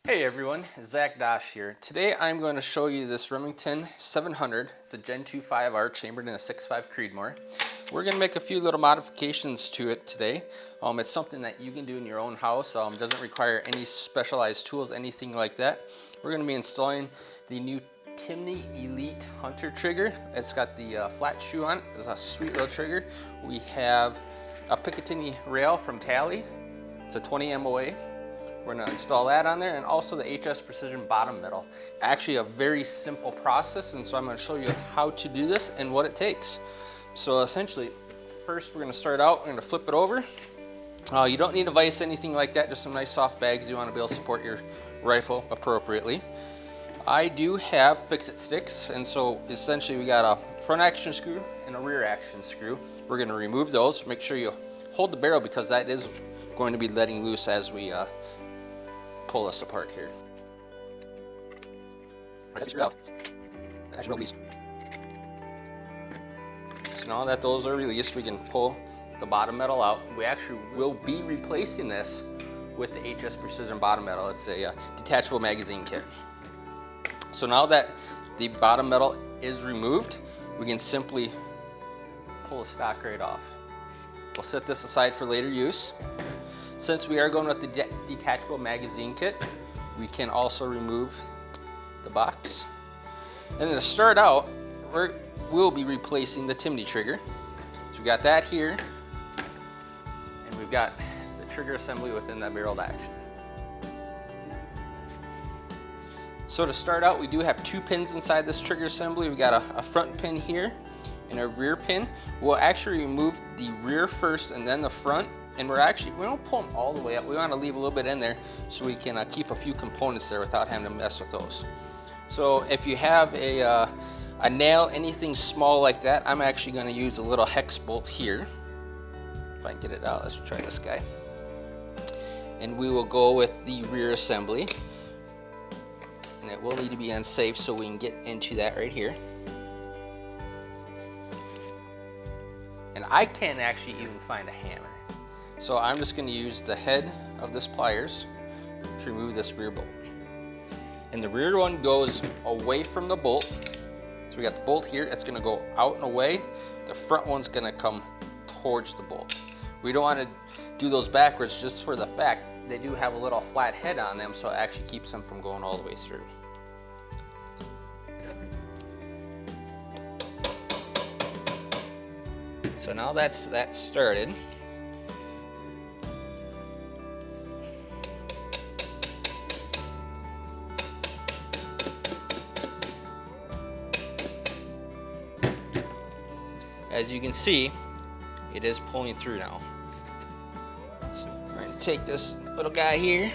Hey everyone, Zach Dosh here. Today I'm going to show you this Remington 700. It's a Gen 2 5R chambered in a 6.5 Creedmoor. We're going to make a few little modifications to it today. It's something that you can do in your own house. It doesn't require any specialized tools, anything like that. We're going to be installing the new Timney Elite Hunter trigger. It's got the flat shoe on it. It's a sweet little trigger. We have a Picatinny rail from Talley. It's a 20 MOA. We're going to install that on there, and also the HS Precision bottom metal. Actually a very simple process, and so I'm going to show you how to do this and what it takes. So essentially, first we're going to start out, we're going to flip it over. You don't need a vise, anything like that, just some nice soft bags. You want to be able to support your rifle appropriately. I do have fix-it sticks, and so essentially we got a front action screw and a rear action screw. We're going to remove those. Make sure you hold the barrel because that is going to be letting loose as we pull this apart here. So now that those are released, we can pull the bottom metal out. We actually will be replacing this with the HS Precision bottom metal. It's a detachable magazine kit. So now that the bottom metal is removed, we can simply pull the stock right off. We'll set this aside for later use. Since we are going with the detachable magazine kit, we can also remove the box. And then to start out, we'll be replacing the Timney trigger. So we got that here, and we've got the trigger assembly within that barreled action. So to start out, we do have two pins inside this trigger assembly. We've got a front pin here and a rear pin. We'll actually remove the rear first and then the front. And we don't pull them all the way up. We want to leave a little bit in there so we can keep a few components there without having to mess with those. So if you have a nail, anything small like that, I'm actually going to use a little hex bolt here. If I can get it out, let's try this guy. And we will go with the rear assembly. And it will need to be unsafe so we can get into that right here. And I can't actually even find a hammer. So I'm just going to use the head of this pliers to remove this rear bolt. And the rear one goes away from the bolt. So we got the bolt here, it's going to go out and away. The front one's going to come towards the bolt. We don't want to do those backwards just for the fact they do have a little flat head on them, so it actually keeps them from going all the way through. So now that's started. As you can see, it is pulling through now. So we're going to take this little guy here.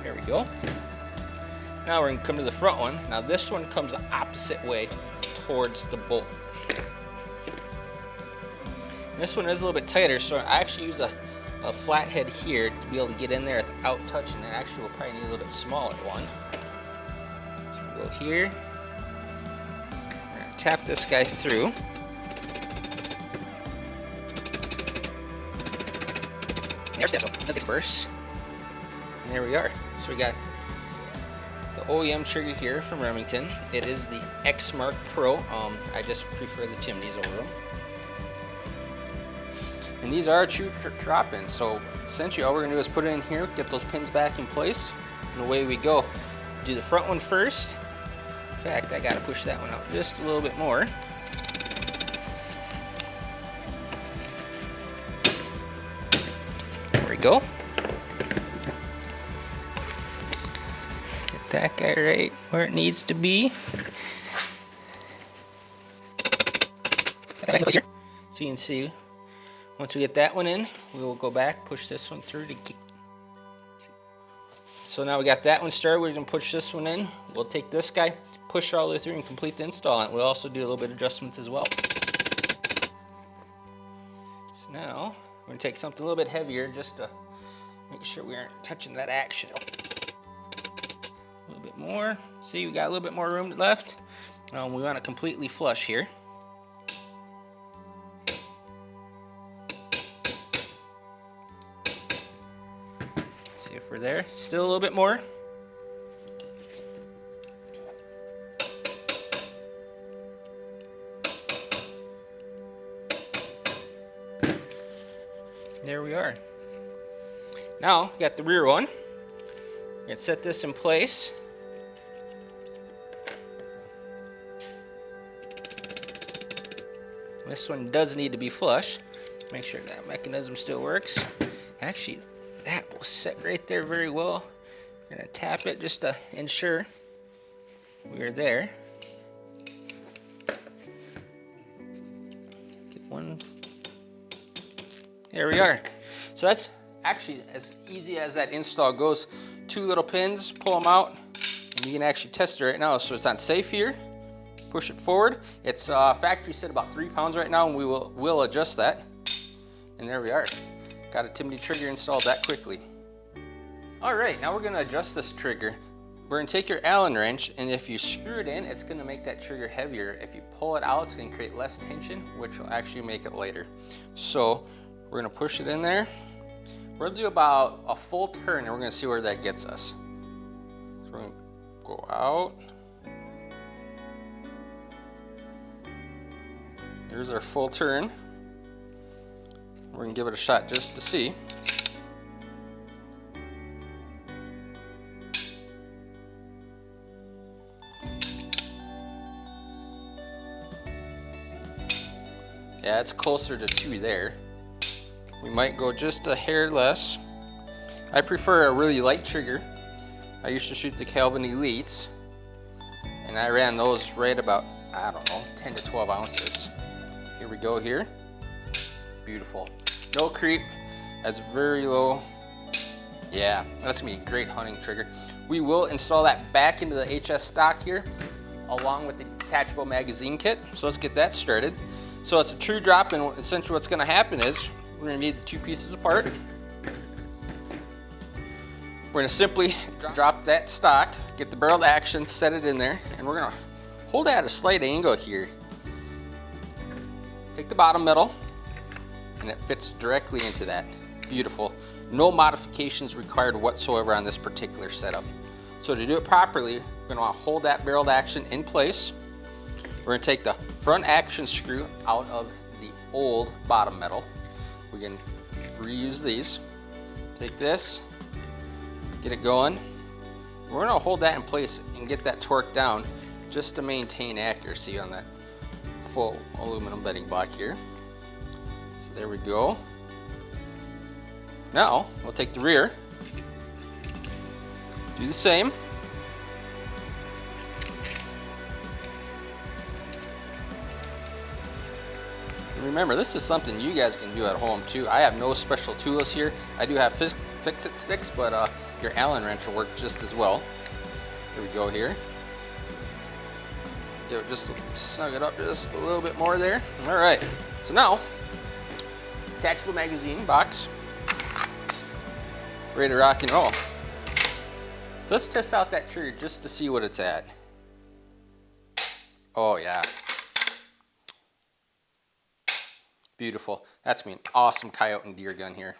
There we go. Now we're going to come to the front one. Now this one comes the opposite way towards the bolt. This one is a little bit tighter, so I actually use a flat head here to be able to get in there without touching it. Actually, we'll probably need a little bit smaller one. So we'll go here. We're going to tap this guy through. There's this first. And there we are. So we got the OEM trigger here from Remington. It is the X Mark Pro. I just prefer the Timneys over them. And these are true drop-ins, so essentially all we're going to do is put it in here, get those pins back in place, and away we go. Do the front one first. In fact, I got to push that one out just a little bit more. There we go. Get that guy right where it needs to be. So you can see, once we get that one in, we will go back, push this one through to keep. So now we got that one started, we're going to push this one in. We'll take this guy, push it all the way through and complete the install. And we'll also do a little bit of adjustments as well. So now, we're going to take something a little bit heavier just to make sure we aren't touching that action. A little bit more. See, we got a little bit more room left. We want it completely flush here. Let's see if we're there. Still a little bit more. There we are. Now, we got the rear one. We're going to set this in place. This one does need to be flush. Make sure that mechanism still works. Actually, that will set right there very well. We're going to tap it just to ensure we're there. Get one. There we are. So that's actually as easy as that install goes. 2 little pins, pull them out, and you can actually test it right now. So it's on safe here. Push it forward. It's factory set about 3 pounds right now, and we'll adjust that. And there we are. Got a Timney trigger installed that quickly. All right, now we're gonna adjust this trigger. We're gonna take your Allen wrench, and if you screw it in, it's gonna make that trigger heavier. If you pull it out, it's gonna create less tension, which will actually make it lighter. So we're gonna push it in there. We're gonna do about a full turn, and we're gonna see where that gets us. So we're gonna go out. Here's our full turn. We're gonna give it a shot just to see. Yeah, it's closer to 2 there. We might go just a hair less. I prefer a really light trigger. I used to shoot the Kelvin Elites, and I ran those right about, I don't know, 10 to 12 ounces. Here we go here. Beautiful. No creep. That's very low. Yeah, that's gonna be a great hunting trigger. We will install that back into the HS stock here, along with the detachable magazine kit. So let's get that started. So it's a true drop, and essentially what's gonna happen is we're gonna need the 2 pieces apart. We're gonna simply drop that stock, get the barrel to action, set it in there, and we're gonna hold it at a slight angle here. Take the bottom metal, and it fits directly into that. Beautiful. No modifications required whatsoever on this particular setup. So to do it properly, we're gonna wanna hold that barrel to action in place. We're gonna take the front action screw out of the old bottom metal. We can reuse these. Take this, get it going. We're gonna hold that in place and get that torque down just to maintain accuracy on that full aluminum bedding block here. So there we go. Now we'll take the rear, do the same. And remember, this is something you guys can do at home too. I have no special tools here. I do have fix-it sticks, but your Allen wrench will work just as well. Here we go here. Just snug it up just a little bit more there. All right, so now, detachable magazine box, ready to rock and roll. So let's test out that trigger just to see what it's at. Oh yeah. Beautiful. That's gonna be an awesome coyote and deer gun here.